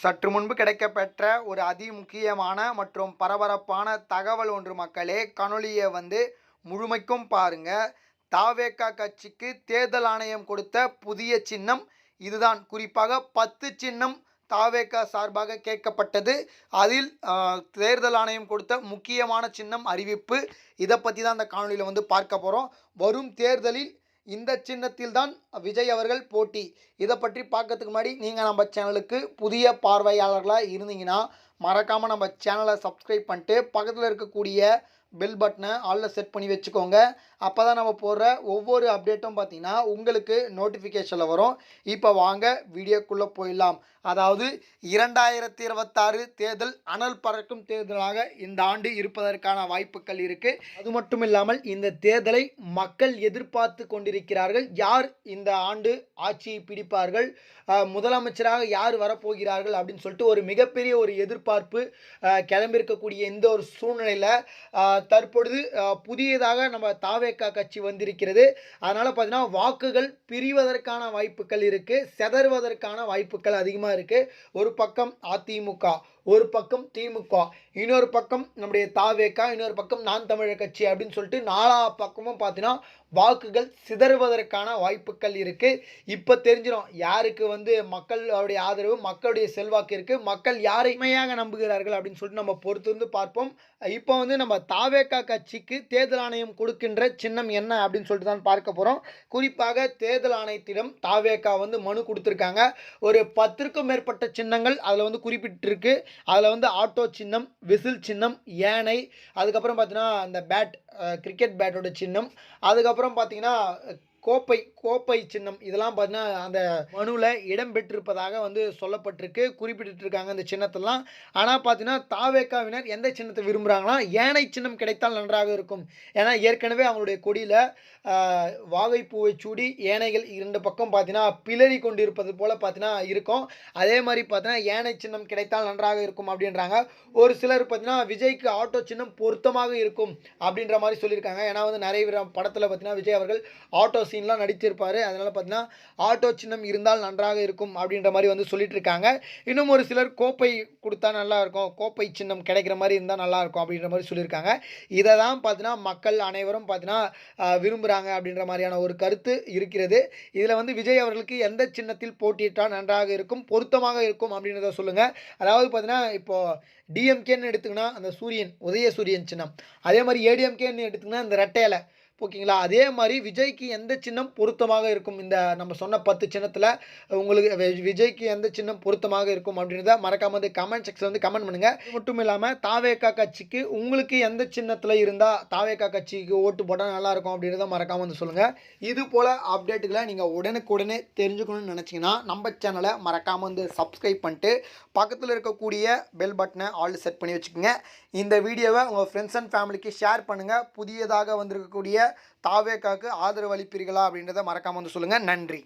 சற்று முன்பு கிடைக்கப்பெற்ற ஒரு அதிமுக்கியமான மற்றும் பரபரப்பான தகவல் ஒன்று மக்களே. காணொளியை முழுமைக்கும் பாருங்க. தாவேகா கட்சிக்கு தேர்தல் ஆணையம் கொடுத்த புதிய சின்னம் இதுதான். குறிப்பாக 10 சின்னம் தாவேகா சார்பாக கேட்கப்பட்டது. அதில் தேர்தல் ஆணையம் கொடுத்த முக்கியமான சின்னம் அறிவிப்பு. இதை பற்றி தான் அந்த காணொலியில் பார்க்க போகிறோம். வரும் தேர்தலில் இந்த சின்னத்தில் தான் விஜய் அவர்கள் போட்டி. இதை பற்றி பார்க்கறதுக்கு முன்னாடி நீங்கள் நம்ம சேனலுக்கு புதிய பார்வையாளர்களாக இருந்தீங்கன்னா மறக்காமல் நம்ம சேனலை சப்ஸ்கிரைப் பண்ணிட்டு பக்கத்தில் இருக்கக்கூடிய பெல் பட்டனை ஆலில் செட் பண்ணி வச்சுக்கோங்க. அப்போ தான் நம்ம போடுற ஒவ்வொரு அப்டேட்டும் பார்த்தீங்கன்னா உங்களுக்கு நோட்டிஃபிகேஷனில் வரும். இப்போ வாங்க வீடியோக்குள்ளே போயிடலாம். அதாவது 2026 தேர்தல் அனல் பறக்கும் தேர்தலாக இந்த ஆண்டு இருப்பதற்கான வாய்ப்புகள் இருக்குது. அது மட்டும் இல்லாமல் இந்த தேர்தலை மக்கள் எதிர்பார்த்து கொண்டிருக்கிறார்கள். யார் இந்த ஆண்டு ஆட்சியை பிடிப்பார்கள், முதலமைச்சராக யார் வரப்போகிறார்கள் அப்படின்னு சொல்லிட்டு ஒரு மிகப்பெரிய ஒரு எதிர்பார்ப்பு கிளம்பியிருக்கக்கூடிய இந்த ஒரு சூழ்நிலையில் தற்பொழுது புதியதாக நம்ம தாவேகா கட்சி வந்திருக்கிறது. அதனால் பார்த்தீங்கன்னா வாக்குகள் பிரிவதற்கான வாய்ப்புகள் இருக்குது, செதறுவதற்கான வாய்ப்புகள் அதிகமாக இருக்குது. ஒரு பக்கம் அதிமுக, ஒரு பக்கம் திமுக, இன்னொரு பக்கம் நம்முடைய தாவேகா, இன்னொரு பக்கம் நான் தமிழர் கட்சி அப்படின்னு சொல்லிட்டு நாலா பக்கமும் பார்த்தீங்கன்னா வாக்குகள் சிதறுவதற்கான வாய்ப்புகள் இருக்குது. இப்போ தெரிஞ்சிடும் யாருக்கு மக்களுடைய ஆதரவு, மக்களுடைய செல்வாக்கு இருக்குது, மக்கள் யாரை உண்மையாக நம்புகிறார்கள் அப்படின்னு சொல்லிட்டு நம்ம பொறுத்திருந்து பார்ப்போம். இப்போ நம்ம தாவேகா கட்சிக்கு தேர்தல் ஆணையம் கொடுக்கின்ற சின்னம் என்ன அப்படின்னு சொல்லிட்டு தான் பார்க்க போகிறோம். குறிப்பாக தேர்தல் ஆணையத்திடம் தாவேகா மனு கொடுத்துருக்காங்க. ஒரு 10க்கும் மேற்பட்ட சின்னங்கள் அதில் குறிப்பிட்டிருக்கு. அதில் ஆட்டோ சின்னம், விசில் சின்னம், யானை, அதுக்கப்புறம் பார்த்தீங்கன்னா அந்த பேட், கிரிக்கெட் பேட்டோட சின்னம், அதுக்கப்புறம் பார்த்தீங்கன்னா கோப்பை சின்னம், இதெல்லாம் பார்த்தீங்கன்னா அந்த மனுவில் இடம் பெற்றிருப்பதாக சொல்லப்பட்டிருக்கு, குறிப்பிட்டிருக்காங்க இந்த சின்னத்தெல்லாம். ஆனால் பார்த்தீங்கன்னா தாவேகாவினர் எந்த சின்னத்தை விரும்புகிறாங்கன்னா யானை சின்னம் கிடைத்தால் நன்றாக இருக்கும். ஏன்னா ஏற்கனவே அவங்களுடைய கொடியில் வாகைப்பூவை சூடி யானைகள் 2 பக்கம் பார்த்தீங்கன்னா பிளறி கொண்டு இருப்பது போல் பார்த்தீங்கன்னா இருக்கும். அதே மாதிரி பார்த்தீங்கன்னா யானை சின்னம் கிடைத்தால் நன்றாக இருக்கும் அப்படின்றாங்க. ஒரு சிலர் பார்த்தீங்கன்னா விஜய்க்கு ஆட்டோ சின்னம் பொருத்தமாக இருக்கும் அப்படின்ற மாதிரி சொல்லியிருக்காங்க. ஏன்னா நிறைய படத்தில் பார்த்தீங்கன்னா விஜய் அவர்கள் ஆட்டோ சீன்லாம் நடிச்சிருப்பார். அதனால் பார்த்தீங்கன்னா ஆட்டோ சின்னம் இருந்தால் நன்றாக இருக்கும் அப்படின்ற மாதிரி சொல்லிட்டு இருக்காங்க. இன்னும் ஒரு சிலர் கோப்பை கொடுத்தா நல்லாயிருக்கும், கோப்பை சின்னம் கிடைக்கிற மாதிரி இருந்தால் நல்லாயிருக்கும் அப்படின்ற மாதிரி சொல்லியிருக்காங்க. இதை தான் பார்த்தீங்கன்னா மக்கள் அனைவரும் பார்த்தீங்கன்னா விரும்புகிறாங்க அப்படின்ற மாதிரியான ஒரு கருத்து இருக்கிறது. இதில் விஜய் அவர்களுக்கு எந்த சின்னத்தில் போட்டியிட்டால் நன்றாக இருக்கும், பொருத்தமாக இருக்கும் அப்படின்றத சொல்லுங்கள். அதாவது பார்த்தீங்கன்னா இப்போது டிஎம்கேன்னு எடுத்துக்கினா அந்த சூரியன், உதய சூரியன் சின்னம், அதே மாதிரி ஏடிஎம்கேன்னு எடுத்துக்கினா இந்த ரெட்டையில, ஓகேங்களா? அதே மாதிரி விஜய்க்கு எந்த சின்னம் பொருத்தமாக இருக்கும், இந்த நம்ம சொன்ன 10 சின்னத்தில் உங்களுக்கு விஜய்க்கு எந்த சின்னம் பொருத்தமாக இருக்கும் அப்படின்றத மறக்காம கமெண்ட் செக்ஷன் கமெண்ட் பண்ணுங்கள். இது மட்டும் இல்லாமல் தாவேகா கட்சிக்கு உங்களுக்கு எந்த சின்னத்தில் இருந்தால் தாவேகா கட்சிக்கு ஓட்டு போட்டால் நல்லாயிருக்கும் அப்படின்றத மறக்காம சொல்லுங்கள். இது போல் அப்டேட்டுகளை நீங்கள் உடனுக்குடனே தெரிஞ்சுக்கணும்னு நினச்சிங்கன்னா நம்ம சேனலை மறக்காமல் சப்ஸ்கிரைப் பண்ணிட்டு பக்கத்தில் இருக்கக்கூடிய பெல் பட்டனை ஆல் செட் பண்ணி வச்சுக்கோங்க. இந்த வீடியோவை உங்கள் ஃப்ரெண்ட்ஸ் அண்ட் ஃபேமிலிக்கு ஷேர் பண்ணுங்கள். புதியதாக வந்திருக்கக்கூடிய தாவேகாவுக்கு ஆதரவு அளிப்பீர்களா அப்படின்றத மறக்காமல் சொல்லுங்கள். நன்றி.